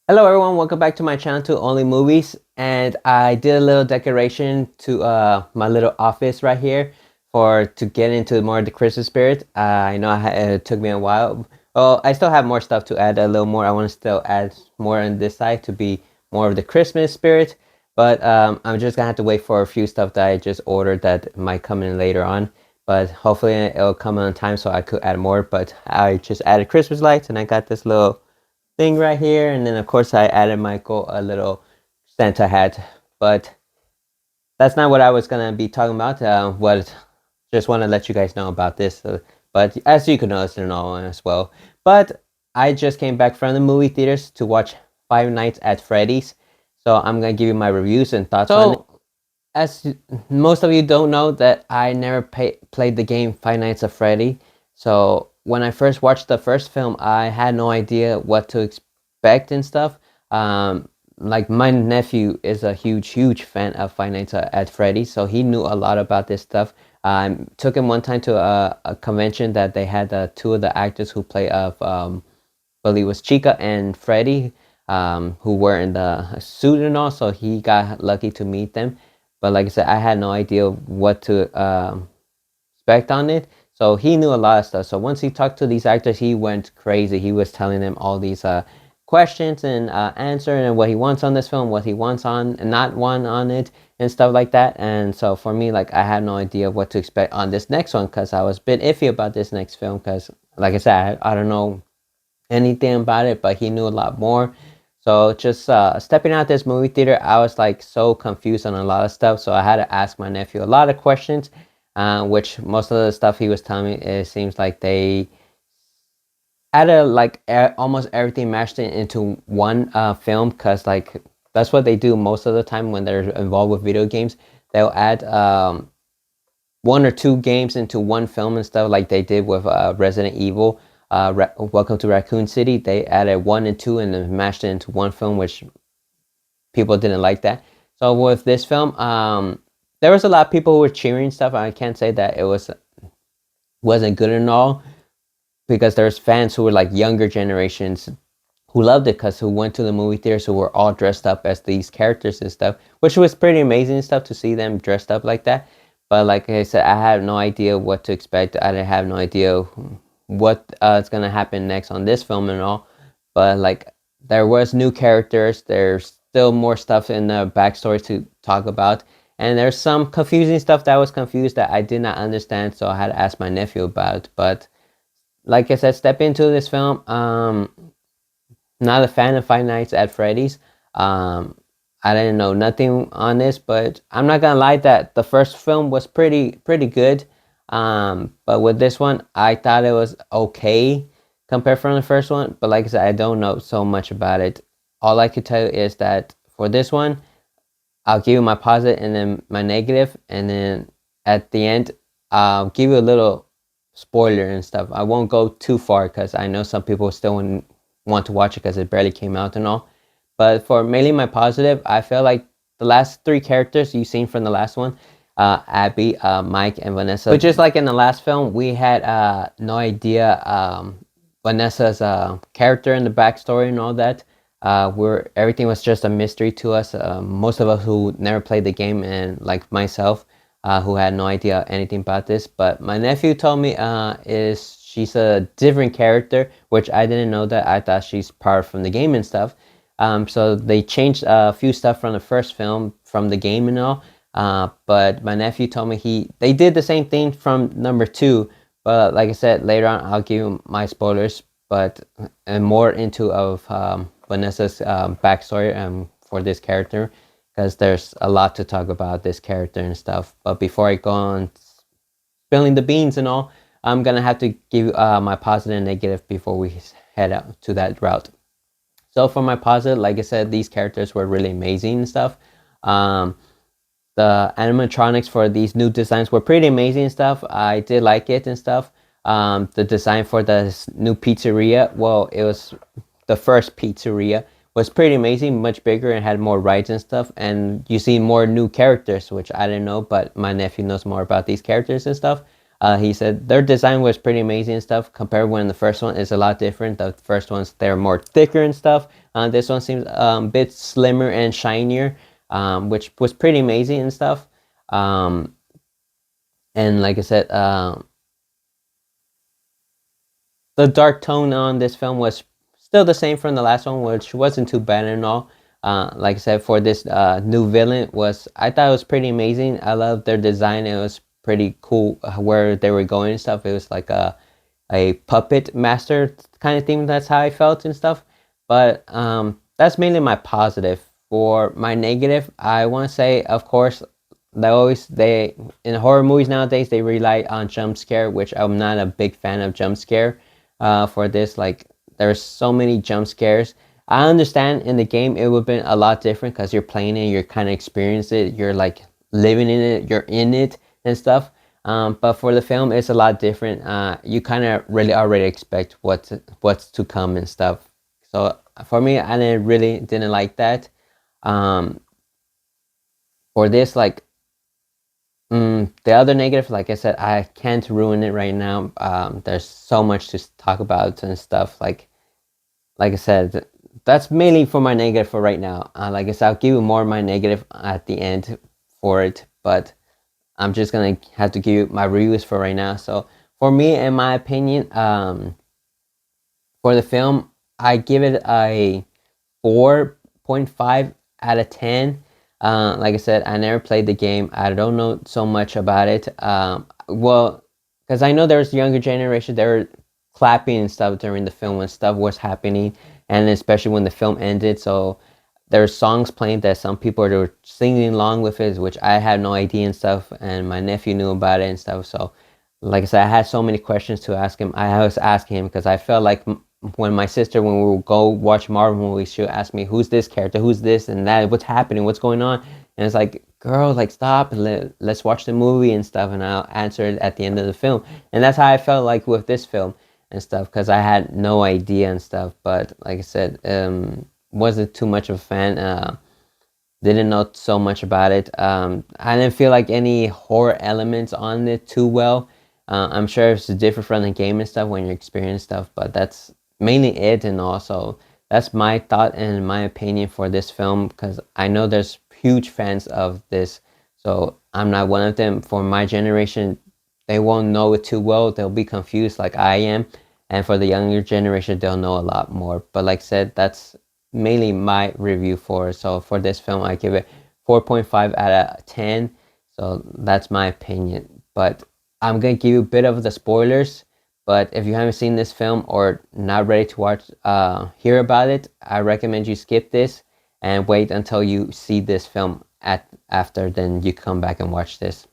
Hello everyone, welcome back to my channel to Only Movies. And I did a little decoration to my little office right here to get into more of the Christmas spirit. I know it took me a while. Well, I still have more stuff to add a little more. I want to still add more on this side to be more of the Christmas spirit. But I'm just gonna have to wait for a few stuff that I just ordered that might come in later on. But hopefully it'll come on time so I could add more. But I just added Christmas lights and I got this little thing right here, and then of course I added Michael a little Santa hat, but that's not what I was gonna be talking about. What just want to let you guys know about this. But as you can notice, and all as well. But I just came back from the movie theaters to watch Five Nights at Freddy's, so I'm gonna give you my reviews and thoughts on it. As most of you don't know, that I never played the game Five Nights at Freddy. So when I first watched the first film, I had no idea what to expect and stuff. Like my nephew is a huge fan of Five Nights at Freddy's, so he knew a lot about this stuff. I took him one time to a convention that they had two of the actors who play of, I believe it was Chica and Freddy, who were in the suit and all, so he got lucky to meet them. But like I said, I had no idea what to expect on it. So he knew a lot of stuff. So once he talked to these actors, he went crazy. He was telling them all these questions and answering and what he wants on this film, what he wants on and not want on it, and stuff like that. And so for me, like I had no idea what to expect on this next one because I was a bit iffy about this next film because, like I said, I don't know anything about it, but he knew a lot more. So just stepping out this movie theater, I was like so confused on a lot of stuff. So I had to ask my nephew a lot of questions, which most of the stuff he was telling me, it seems like they added like almost everything mashed it into one film, because like that's what they do most of the time when they're involved with video games. They'll add one or two games into one film and stuff, like they did with Resident Evil. Welcome to Raccoon City. They added one and two and then mashed it into one film, which people didn't like that. So with this film, there was a lot of people who were cheering stuff. I can't say that it wasn't good and all, because there's fans who were like younger generations who loved it, because who went to the movie theaters, who were all dressed up as these characters and stuff, which was pretty amazing stuff to see them dressed up like that. But like I said, I had no idea what to expect. I didn't have no idea what is gonna happen next on this film and all. But like there was new characters. There's still more stuff in the backstory to talk about, and there's some confusing stuff that was confused that I did not understand. So I had to ask my nephew about. But like I said, step into this film. Not a fan of Five Nights at Freddy's. I didn't know nothing on this, but I'm not gonna lie that the first film was pretty good. But with this one, I thought it was okay compared from the first one. But like I said, I don't know so much about it. All I could tell you is that for this one, I'll give you my positive and then my negative, and then at the end, I'll give you a little spoiler and stuff. I won't go too far because I know some people still want to watch it because it barely came out and all. But for mainly my positive, I feel like the last three characters you've seen from the last one, Abby, Mike, and Vanessa. But just like in the last film, we had no idea Vanessa's character and the backstory and all that. Where everything was just a mystery to us. Most of us who never played the game, and like myself, who had no idea anything about this. But my nephew told me is she's a different character, which I didn't know that. I thought she's part from the game and stuff. So they changed a few stuff from the first film, from the game and all. But my nephew told me they did the same thing from number two. But like I said, later on I'll give you my spoilers, but and more into of Vanessa's backstory for this character, because there's a lot to talk about this character and stuff. But before I go on spilling the beans and all, I'm gonna have to give my positive and negative before we head out to that route. So for my positive, like I said, these characters were really amazing and stuff. The animatronics for these new designs were pretty amazing and stuff. I did like it and stuff. The design for the new pizzeria, well, it was the first pizzeria, was pretty amazing, much bigger and had more rides and stuff. And you see more new characters, which I didn't know, but my nephew knows more about these characters and stuff. He said their design was pretty amazing and stuff. Compared when the first one is a lot different. The first ones they're more thicker and stuff. This one seems a bit slimmer and shinier, which was pretty amazing and stuff. Um, and like I said, the dark tone on this film was still the same from the last one, which wasn't too bad at all. Like I said, for this new villain was I thought it was pretty amazing. I loved their design. It was pretty cool where they were going and stuff. It was like a puppet master kind of theme. That's how I felt and stuff. But that's mainly my positive. For my negative, I want to say, of course, they in horror movies nowadays they rely on jump scare, which I'm not a big fan of jump scare. For this, like there's so many jump scares. I understand in the game it would have been a lot different because you're playing it, you're kind of experiencing it, you're like living in it, you're in it and stuff. But for the film, it's a lot different. You kind of really already expect what's to come and stuff. So for me, I didn't like that. Um, for this, like the other negative, like I said, I can't ruin it right now. There's so much to talk about and stuff. Like I said, that's mainly for my negative for right now. Like I said, I'll give you more of my negative at the end for it, but I'm just gonna have to give you my reviews for right now. So for me, in my opinion, for the film, I give it a 4.5 out of 10. Like I said, I never played the game. I don't know so much about it. Well, because I know there's younger generation, they were clapping and stuff during the film when stuff was happening, and especially when the film ended. So there's songs playing that some people were singing along with it, which I had no idea and stuff, and my nephew knew about it and stuff. So, like I said, I had so many questions to ask him. I was asking him because I felt like when my sister, when we would go watch Marvel movies, she would ask me, "Who's this character? Who's this and that? What's happening? What's going on?" And it's like, "Girl, like stop and let's watch the movie and stuff." And I'll answer it at the end of the film. And that's how I felt like with this film and stuff because I had no idea and stuff. But like I said, wasn't too much of a fan. Didn't know so much about it. I didn't feel like any horror elements on it too well. I'm sure it's different from the game and stuff when you experience stuff, but that's mainly it. And also, that's my thought and my opinion for this film because I know there's huge fans of this. So I'm not one of them. For my generation, they won't know it too well. They'll be confused like I am. And for the younger generation, they'll know a lot more. But like I said, that's mainly my review for it. So for this film, I give it 4.5 out of 10. So that's my opinion. But I'm gonna give you a bit of the spoilers. But if you haven't seen this film or not ready to watch, hear about it, I recommend you skip this and wait until you see this film after. Then you come back and watch this.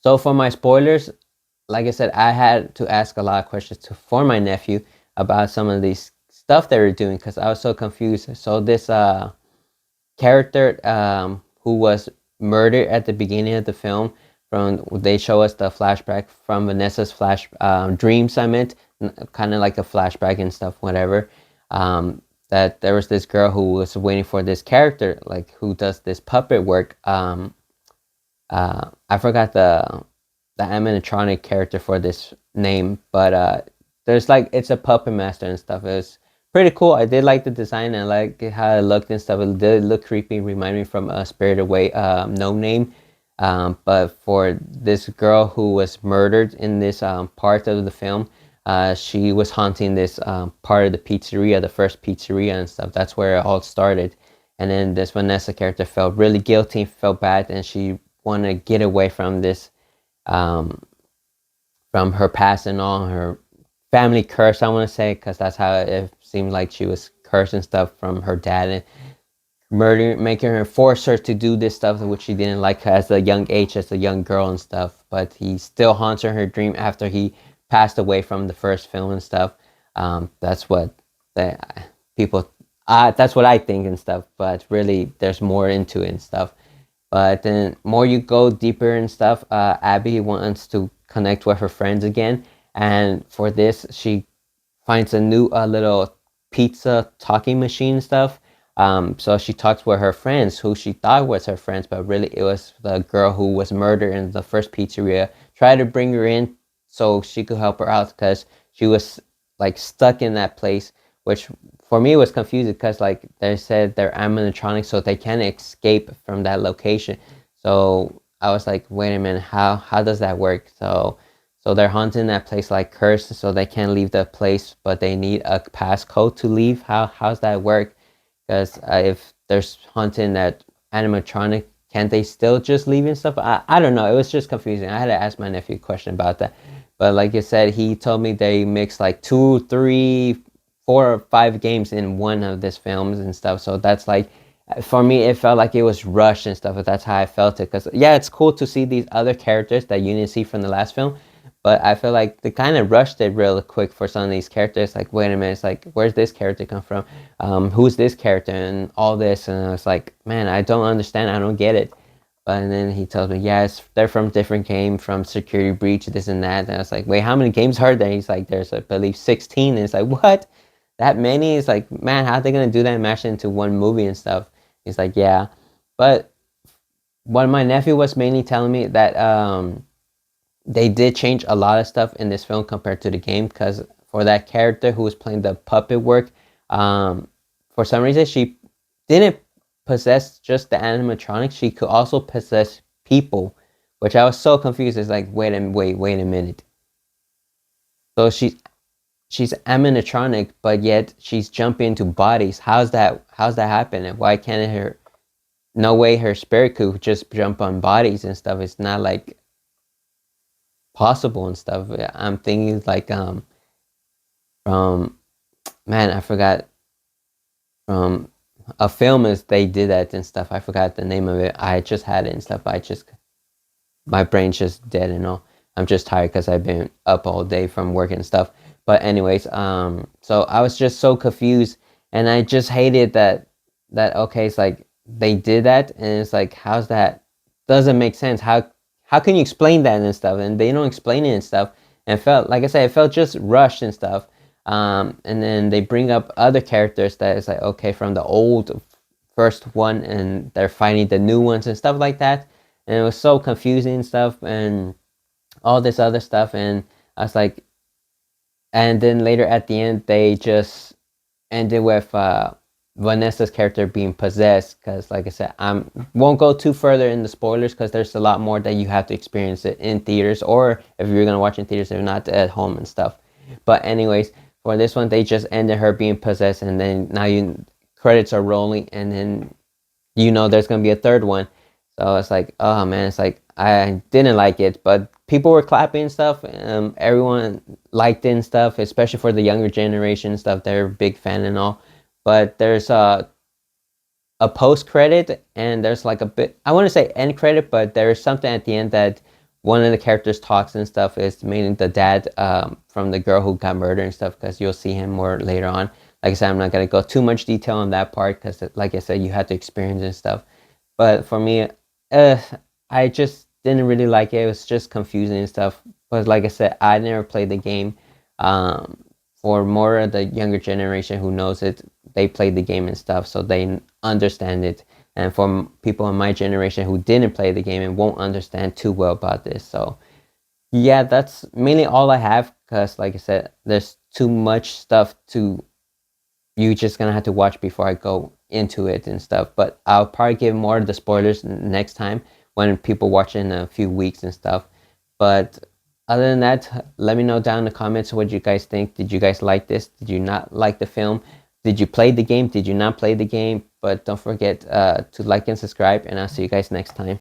So for my spoilers, like I said, I had to ask a lot of questions for my nephew about some of these stuff they were doing because I was so confused. So this character who was murdered at the beginning of the film, from they show us the flashback from Vanessa's dreams. I meant kind of like a flashback and stuff, whatever. That there was this girl who was waiting for this character, like who does this puppet work. I forgot the animatronic character for this name, but there's like it's a puppet master and stuff. It was pretty cool. I did like the design and like how it looked and stuff. It did look creepy, remind me from Spirited Away, No Name. But for this girl who was murdered in this part of the film, she was haunting this part of the pizzeria, the first pizzeria and stuff. That's where it all started. And then this Vanessa character felt really guilty, felt bad, and she wanted to get away from this, from her past and all, her family curse, I want to say, because that's how it seemed like she was cursed and stuff from her dad. And making her force her to do this stuff which she didn't like as a young age, as a young girl and stuff. But he still haunts her in her dream after he passed away from the first film and stuff. That's what the people. That's what I think and stuff. But really, there's more into it and stuff. But then more you go deeper and stuff, Abby wants to connect with her friends again, and for this she finds a new little pizza talking machine stuff. So she talks with her friends, who she thought was her friends, but really it was the girl who was murdered in the first pizzeria, try to bring her in so she could help her out because she was like stuck in that place, which for me was confusing because like they said they're animatronics, so they can't escape from that location. So I was like, wait a minute, how does that work? So they're haunting that place like cursed, so they can't leave the place, but they need a passcode to leave. How's that work? Because if there's haunting that animatronic, can't they still just leave and stuff? I don't know. It was just confusing. I had to ask my nephew a question about that. But like you said, he told me they mixed like 2, 3, 4, or 5 games in one of these films and stuff. So that's like, for me, it felt like it was rushed and stuff. But that's how I felt it. Because yeah, it's cool to see these other characters that you didn't see from the last film. But I feel like they kind of rushed it real quick for some of these characters. Like, wait a minute, it's like, where's this character come from? Who's this character and all this? And I was like, man, I don't understand. I don't get it. But and then he tells me, yes, they're from different game, from Security Breach, this and that. And I was like, wait, how many games are there? He's like, there's, I believe, 16. And it's like, what? That many? It's like, man, how are they going to do that and mash it into one movie and stuff? He's like, yeah. But what my nephew was mainly telling me that they did change a lot of stuff in this film compared to the game, because for that character who was playing the puppet work, for some reason she didn't possess just the animatronics. She could also possess people, which I was so confused. It's like, wait a minute. So she's animatronic, but yet she's jumping into bodies. How's that happening? Why can't her? No way her spirit could just jump on bodies and stuff. It's not like possible and stuff. I'm thinking like from, man, I forgot, from a film is they did that and stuff. I forgot the name of it. I just had it and stuff. My brain's just dead and all. I'm just tired because I've been up all day from work and stuff. But anyways, so I was just so confused, and I just hated that okay, it's like they did that, and it's like, how's that? Doesn't make sense. How can you explain that and stuff? And they don't explain it and stuff. And it felt, like I said, it felt just rushed and stuff. And then they bring up other characters that is like, okay, from the old first one, and they're fighting the new ones and stuff like that. And it was so confusing and stuff, and all this other stuff. And I was like, and then later at the end, they just ended with Vanessa's character being possessed, because like I said, I won't go too further in the spoilers because there's a lot more that you have to experience it in theaters, or if you're gonna watch in theaters, if not at home and stuff. But anyways, for this one, they just ended her being possessed, and then now credits are rolling, and then there's gonna be a third one. So it's like, oh man, it's like I didn't like it, but people were clapping and stuff. Everyone liked it and stuff, especially for the younger generation and stuff. They're a big fan and all. But there's a post credit, and there's like a bit, I want to say end credit, but there's something at the end that one of the characters talks and stuff, is mainly the dad from the girl who got murdered and stuff, because you'll see him more later on. Like I said, I'm not going to go too much detail on that part because, like I said, you had to experience and stuff. But for me, I just didn't really like it. It was just confusing and stuff. But like I said, I never played the game. For more of the younger generation who knows it, they played the game and stuff, so they understand it. And for people in my generation who didn't play the game and won't understand too well about this. So yeah, that's mainly all I have, because like I said, there's too much stuff to, you just gonna have to watch before I go into it and stuff. But I'll probably give more of the spoilers next time when people watch in a few weeks and stuff. But other than that, let me know down in the comments what you guys think. Did you guys like this? Did you not like the film? Did you play the game? Did you not play the game? But don't forget to like and subscribe, and I'll see you guys next time.